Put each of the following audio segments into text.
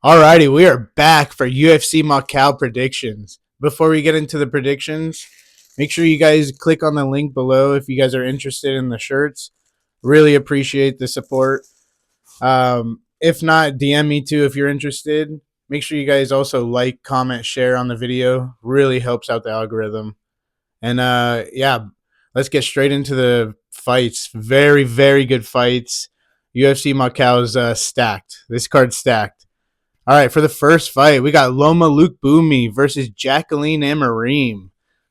Alrighty, we are back for UFC Macau Predictions. Before we get into the predictions, make sure you guys click on the link below if you guys are interested in the shirts. Really appreciate the support. If not, DM me too if you're interested. Make sure you guys also like, comment, share on the video. Really helps out the algorithm. And yeah, let's get straight into the fights. Very, very good fights. UFC Macau is stacked. This card's stacked. All right, for the first fight, we got Loma Luke Boomy versus Jacqueline Amarim.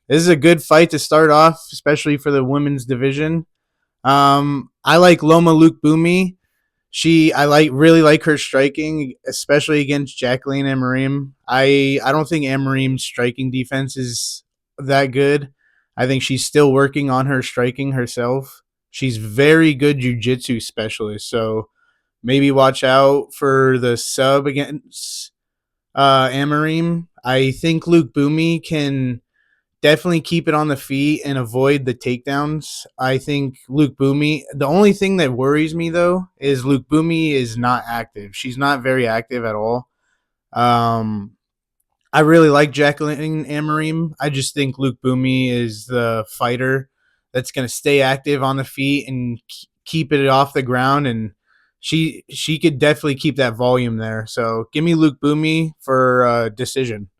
This is a good fight to start off, especially for the women's division. I like Loma Luke Boomy. I really like her striking, especially against Jacqueline Amarim. I don't think Amarim's striking defense is that good. I think she's still working on her striking herself. She's very good jiu-jitsu specialist, so maybe watch out for the sub against Amarim. I think Luke Boomy can definitely keep it on the feet and avoid the takedowns. I think Luke Boomy, the only thing that worries me though is Luke Boomy is not active. She's not very active at all. Um, I really like Jacqueline Amarim. I just think Luke Boomy is the fighter that's going to stay active on the feet and keep it off the ground, and she could definitely keep that volume there. So give me Luke Boomy for decision.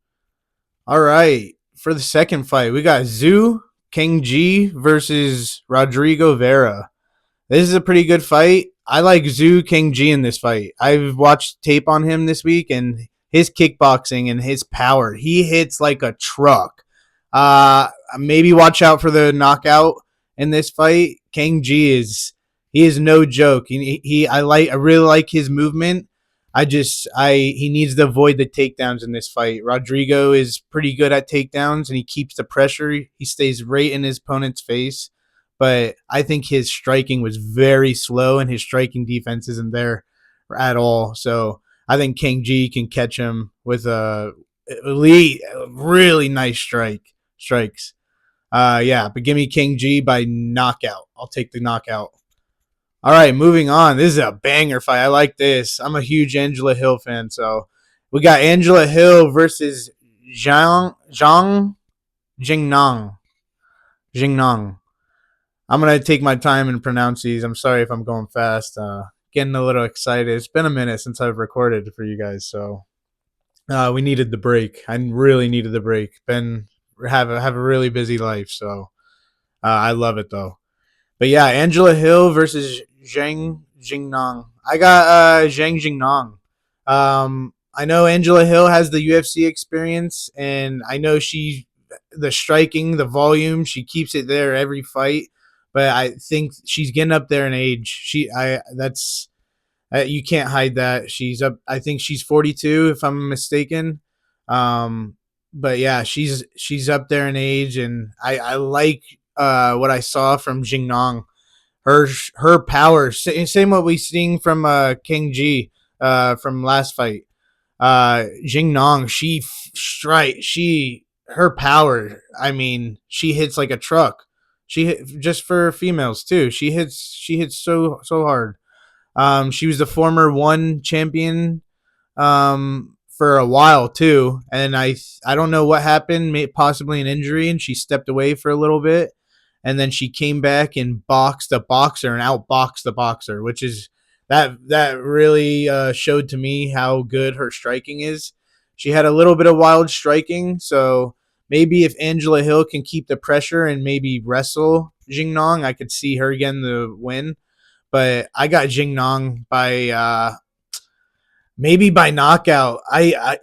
All right, for the second fight, we got Zhu King Ji versus Rodrigo Vera. This is a pretty good fight. I like Zhu King Ji in this fight. I've watched tape on him this week, and his kickboxing and his power. He hits like a truck. Maybe watch out for the knockout in this fight. King Ji is no joke. I really like his movement. He needs to avoid the takedowns in this fight. Rodrigo is pretty good at takedowns, and he keeps the pressure. He stays right in his opponent's face, but I think his striking was very slow, and his striking defense isn't there at all. So I think King G can catch him with a elite, really nice strikes. Yeah, but give me King G by knockout. I'll take the knockout. All right, moving on. This is a banger fight. I like this. I'm a huge Angela Hill fan, so we got Angela Hill versus Zhang Jingnang. Jingnang. I'm gonna take my time and pronounce these. I'm sorry if I'm going fast. Getting a little excited. It's been a minute since I've recorded for you guys, so we needed the break. I really needed the break. Been have a really busy life, so I love it though. But yeah, Angela Hill versus Zhang Jingnang. I got Zhang Jingnang. I know Angela Hill has the UFC experience, and I know the striking, the volume, she keeps it there every fight. But I think she's getting up there in age. That's you can't hide that. She's up. I think she's 42, if I'm mistaken. But yeah, she's up there in age, and I like what I saw from Jingnong. Her power, same what we seen from King G from last fight. Jingnong, her power. I mean, she hits like a truck. She hit just for females too. She hits so hard. She was the former one champion for a while too, and I don't know what happened, possibly an injury, and she stepped away for a little bit, and then she came back and boxed a boxer and outboxed the boxer, which is that really showed to me how good her striking is. She had a little bit of wild striking, so maybe if Angela Hill can keep the pressure and maybe wrestle Jingnong, I could see her getting the win. But I got Jingnong by maybe by knockout.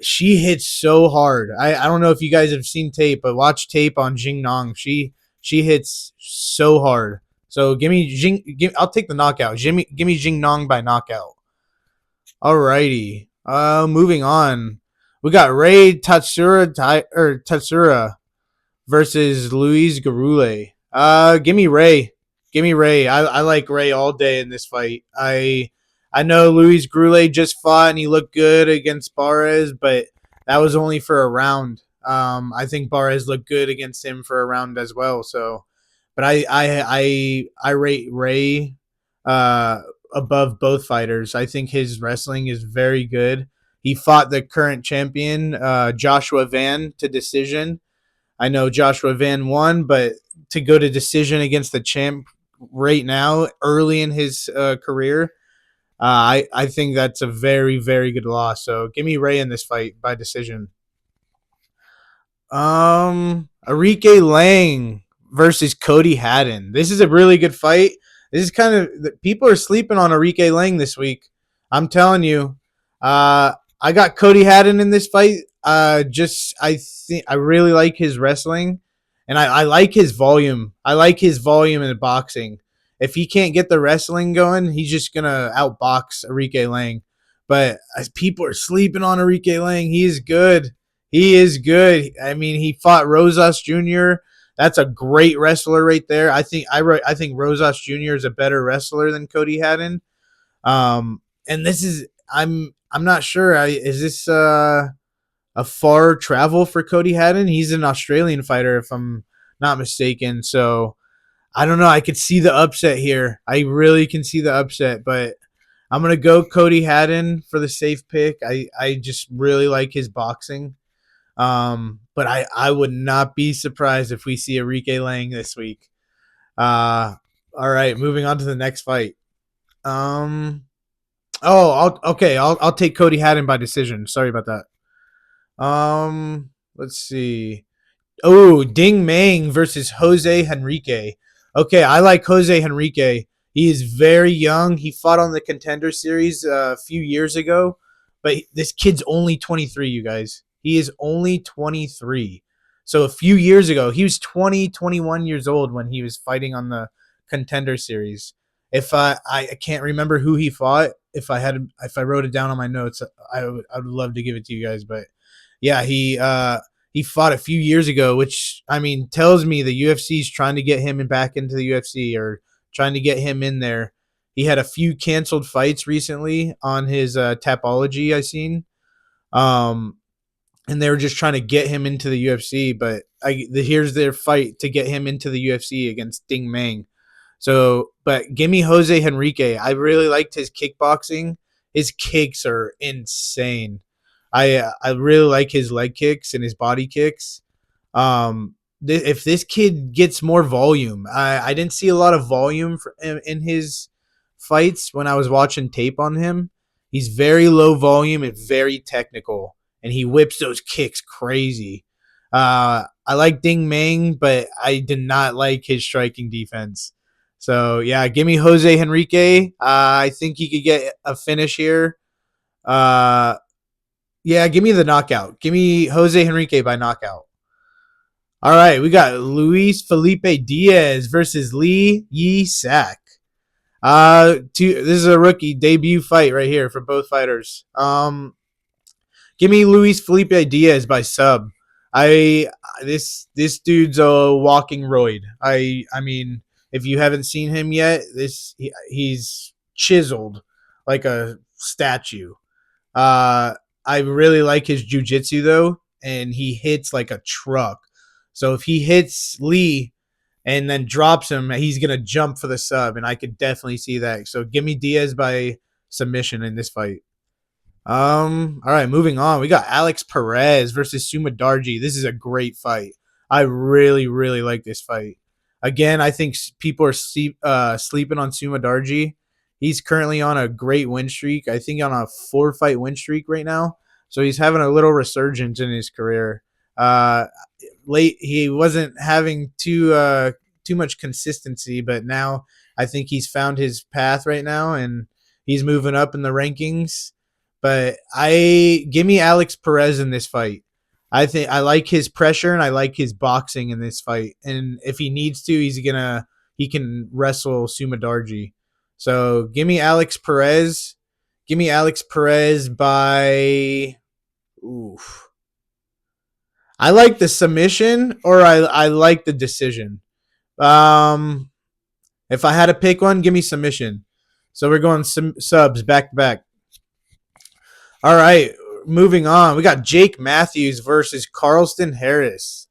She hits so hard. I don't know if you guys have seen tape, but watch tape on Jingnong. She hits so hard. So I'll take the knockout. Give me Jingnong by knockout. Alrighty. Moving on. We got Ray Tatsura versus Luis Garule. Give me Ray. Give me Ray. I like Ray all day in this fight. I know Luis Garule just fought and he looked good against Barres, but that was only for a round. I think Barres looked good against him for a round as well. So, but I rate Ray above both fighters. I think his wrestling is very good. He fought the current champion, Joshua Van, to decision. I know Joshua Van won, but to go to decision against the champ right now, early in his career, I think that's a very, very good loss. So give me Ray in this fight by decision. Enrique Lang versus Cody Haddon. This is a really good fight. This is kind of people are sleeping on Enrique Lang this week. I'm telling you. I got Cody Haddon in this fight. Just I think I really like his wrestling, and I like his volume. I like his volume in the boxing. If he can't get the wrestling going, he's just gonna outbox Enrique Lang. But as people are sleeping on Enrique Lang, he is good. He is good. I mean, he fought Rosas Jr. That's a great wrestler right there. I think Rosas Jr. is a better wrestler than Cody Haddon. And this is I'm not sure. Is this a far travel for Cody Haddon? He's an Australian fighter, if I'm not mistaken. So I don't know. I could see the upset here. I really can see the upset, but I'm gonna go Cody Haddon for the safe pick. I just really like his boxing. But I would not be surprised if we see Enrique Lang this week. All right, moving on to the next fight. I'll take Cody Haddon by decision. Sorry about that. Let's see. Oh, Ding Meng versus Jose Henrique. Okay, I like Jose Henrique. He is very young. He fought on the Contender Series a few years ago, but this kid's only 23, you guys. He is only 23. So a few years ago, he was 20, 21 years old when he was fighting on the Contender Series. If I can't remember who he fought. If I wrote it down on my notes, I would love to give it to you guys. But yeah, he fought a few years ago, which I mean tells me the UFC is trying to get him back into the UFC or trying to get him in there. He had a few canceled fights recently on his Tapology I seen, um, and they were just trying to get him into the UFC. But here's their fight to get him into the UFC against Ding Meng. So, but give me Jose Henrique. I really liked his kickboxing. His kicks are insane. I really like his leg kicks and his body kicks. If this kid gets more volume, I didn't see a lot of volume in his fights when I was watching tape on him. He's very low volume and very technical, and he whips those kicks crazy. I like Ding Meng, but I did not like his striking defense. So yeah, give me Jose Henrique. I think he could get a finish here. Uh, yeah, give me the knockout. Give me Jose Henrique by knockout. All right, we got Luis Felipe Diaz versus Lee Yi Sak. This is a rookie debut fight right here for both fighters. Give me Luis Felipe Diaz by sub. I this dude's a walking roid. I mean, if you haven't seen him yet, he's chiseled like a statue. Uh, I really like his jujitsu though, and he hits like a truck. So if he hits Lee and then drops him, he's gonna jump for the sub, and I could definitely see that. So give me Diaz by submission in this fight. All right, moving on. We got Alex Perez versus Suma Darji. This is a great fight. I really, really like this fight. Again, I think people are sleeping on Suma Darji. He's currently on a great win streak. I think on a 4-fight win streak right now. So he's having a little resurgence in his career. Uh, Late he wasn't having too much consistency, but now I think he's found his path right now, and he's moving up in the rankings. But I give me Alex Perez in this fight. I think I like his pressure and I like his boxing in this fight. And if he needs to, he can wrestle Sumadarji. So give me Alex Perez. Give me Alex Perez by. Oof. I like the submission or I like the decision. Um, if I had to pick one, give me submission. So we're going subs back to back. All right, moving on. We got Jake Matthews versus Carlston Harris.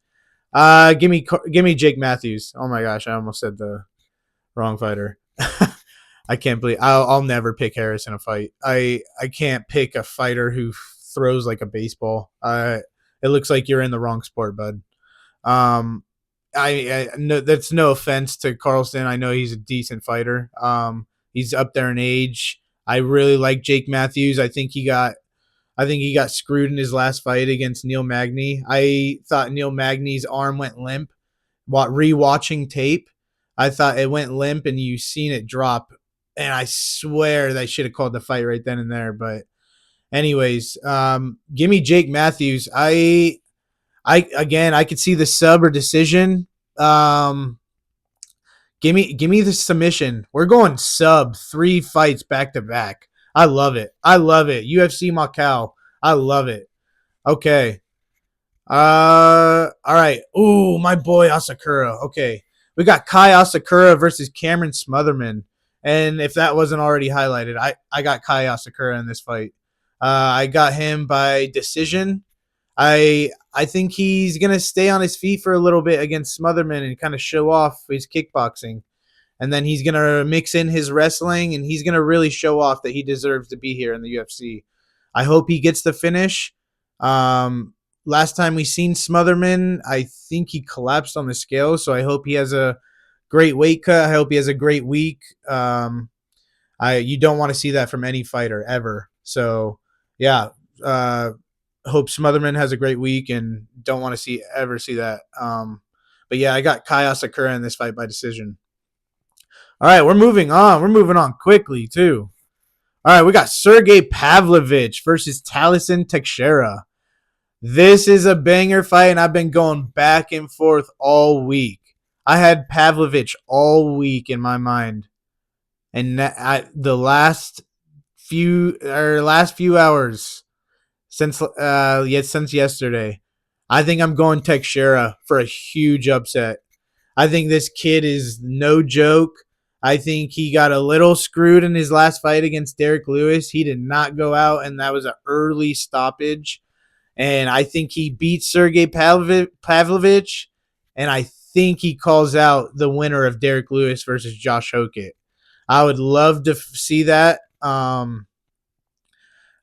Give me Jake Matthews. Oh my gosh, I almost said the wrong fighter. I can't believe I'll never pick Harris in a fight. I can't pick a fighter who throws like a baseball. It looks like you're in the wrong sport, bud. Um, I no, that's no offense to Carlson. I know he's a decent fighter. He's up there in age. I really like Jake Matthews. I think he got screwed in his last fight against Neil Magny. I thought Neil Magny's arm went limp. Rewatching tape, I thought it went limp, and you seen it drop. And I swear they should have called the fight right then and there. But anyways, give me Jake Matthews. I could see the sub or decision. Um, give me the submission. We're going sub 3 fights back to back. I love it. I love it. UFC Macau. I love it. Okay. All right. Ooh, my boy Asakura. Okay. We got Kai Asakura versus Cameron Smotherman. And if that wasn't already highlighted, I got Kai Asakura in this fight. I got him by decision. I think he's gonna stay on his feet for a little bit against Smotherman and kind of show off his kickboxing, and then he's gonna mix in his wrestling, and he's gonna really show off that he deserves to be here in the UFC. I hope he gets the finish. Um, Last time we seen Smotherman, I think he collapsed on the scale, so I hope he has a great weight cut. I hope he has a great week. I You don't want to see that from any fighter ever. So yeah, hope Smotherman has a great week and don't want to see that. But yeah, I got Kai Sakura in this fight by decision. All right, we're moving on. We're moving on quickly too. All right, we got Sergey Pavlovich versus Talison Teixeira. This is a banger fight, and I've been going back and forth all week. I had Pavlovich all week in my mind, and the last few hours since yesterday, I think I'm going Teixeira for a huge upset. I think this kid is no joke. I think he got a little screwed in his last fight against Derek Lewis. He did not go out, and that was an early stoppage. And I think he beats Sergey Pavlovich, and I think he calls out the winner of Derek Lewis versus Josh Hokett. I would love to see that. And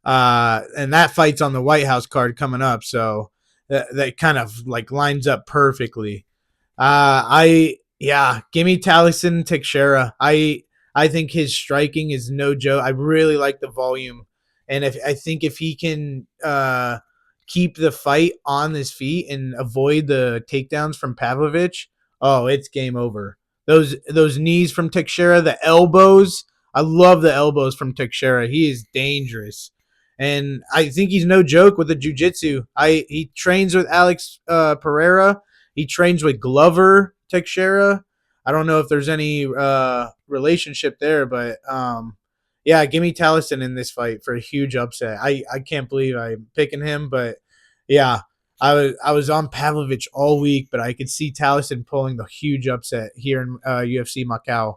that fight's on the White House card coming up, so that kind of like lines up perfectly. Give me Talison Teixeira. I think his striking is no joke. I really like the volume, and if he can keep the fight on his feet and avoid the takedowns from Pavlovich, oh, it's game over. Those knees from Teixeira, the elbows. I love the elbows from Teixeira. He is dangerous. And I think he's no joke with the jiu-jitsu. He trains with Alex Pereira. He trains with Glover Teixeira. I don't know if there's any relationship there, but yeah, give me Talison in this fight for a huge upset. I can't believe I'm picking him, but yeah, I was on Pavlovich all week, but I could see Talison pulling the huge upset here in UFC Macau.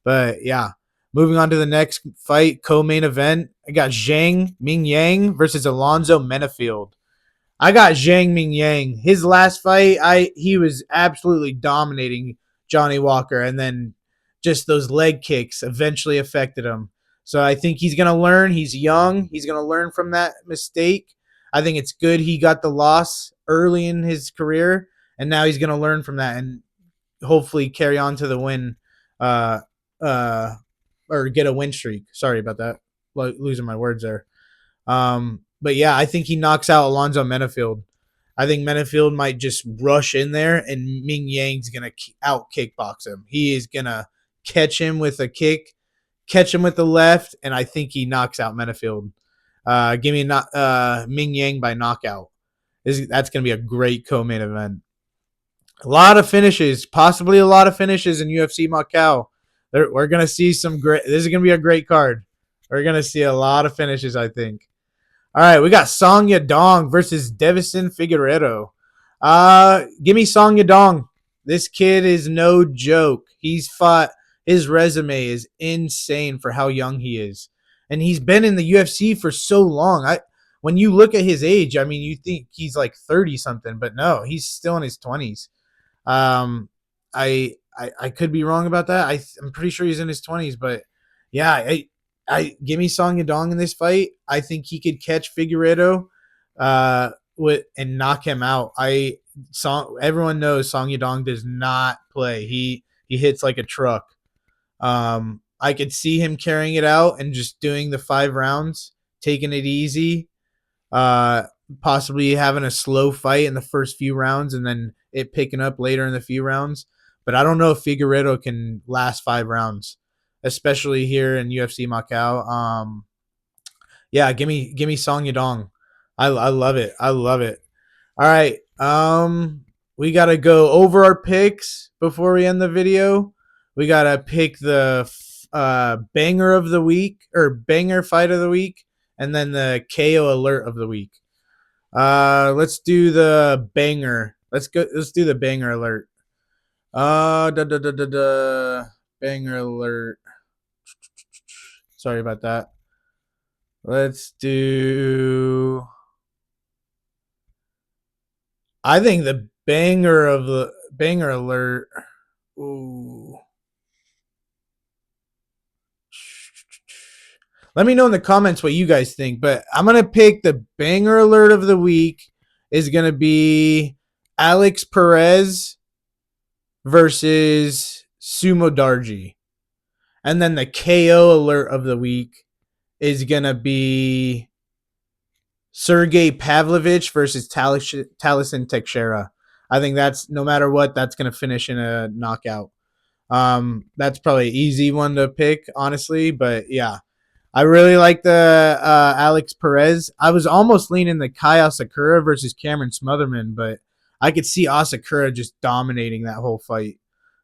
But yeah, moving on to the next fight, co-main event. I got Zhang Mingyang versus Alonzo Menafield. I got Zhang Mingyang. His last fight, he was absolutely dominating Johnny Walker, and then just those leg kicks eventually affected him. So I think he's gonna learn. He's young. He's gonna learn from that mistake. I think it's good he got the loss early in his career, and now he's gonna learn from that and hopefully carry on to the win. Uh, or get a win streak. Sorry about that. Losing my words there. But yeah, I think he knocks out Alonzo Menafield. I think Menafield might just rush in there, and Ming Yang's gonna out kickbox him. He is gonna catch him with a kick, catch him with the left, and I think he knocks out Menafield. Give me Ming Yang by knockout. That's gonna be a great co-main event. A lot of finishes, possibly a lot of finishes in UFC Macau. We're gonna see some great. This is gonna be a great card. We're gonna see a lot of finishes, I think. All right, we got Song Yadong versus Devison Figueredo. Give me Song Yadong. This kid is no joke. He's fought. His resume is insane for how young he is, and he's been in the UFC for so long. When you look at his age, I mean, you think he's like 30 something, but no, he's still in his 20s. Um, I could be wrong about that. I'm pretty sure he's in his 20s, but yeah, I give me Song Yadong in this fight. I think he could catch Figueiredo with and knock him out. Everyone knows Song Yadong does not play. He hits like a truck. I could see him carrying it out and just doing the 5 rounds, taking it easy. Uh, Possibly having a slow fight in the first few rounds and then it picking up later in the few rounds. But I don't know if Figueiredo can last 5 rounds, especially here in UFC Macau. Yeah, give me Song Yadong. I love it. I love it. All right. We gotta go over our picks before we end the video. We gotta pick the banger of the week or banger fight of the week, and then the KO alert of the week. Let's do the banger. Let's go. Let's do the banger alert. Da da da da da. Banger alert. Sorry about that. Let's do. I think the banger alert. Ooh. Let me know in the comments what you guys think. But I'm gonna pick the banger alert of the week is gonna be Alex Perez versus Sumo Darji. And then the KO alert of the week is gonna be Sergey Pavlovich versus Taliesin Teixeira. I think that's no matter what, that's gonna finish in a knockout. That's probably an easy one to pick, honestly, but yeah. I really like the Alex Perez. I was almost leaning the Kai Asakura versus Cameron Smotherman, but I could see Asakura just dominating that whole fight.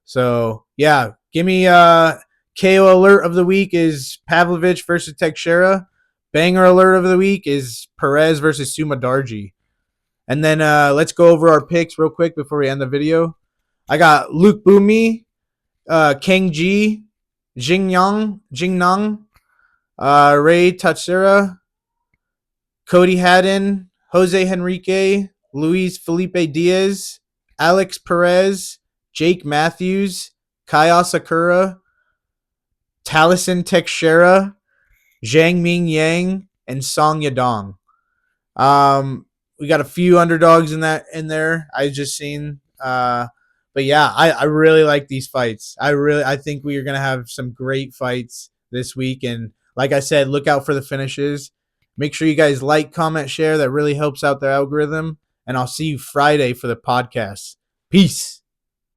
So yeah, give me KO alert of the week is Pavlovich versus Teixeira. Banger alert of the week is Perez versus Sumadarji. And then let's go over our picks real quick before we end the video. I got Luke Bumi, Kang Ji, Jingnang, Ray Tatsura, Cody Haddon, Jose Henrique, Luis Felipe Diaz, Alex Perez, Jake Matthews, Kai Sakura, Taliesin Teixeira, Zhang Ming Yang, and Song Yadong. We got a few underdogs in there. I just seen. But yeah, I really like these fights. I think we are gonna have some great fights this week. And like I said, look out for the finishes. Make sure you guys like, comment, share. That really helps out the algorithm. And I'll see you Friday for the podcast. Peace.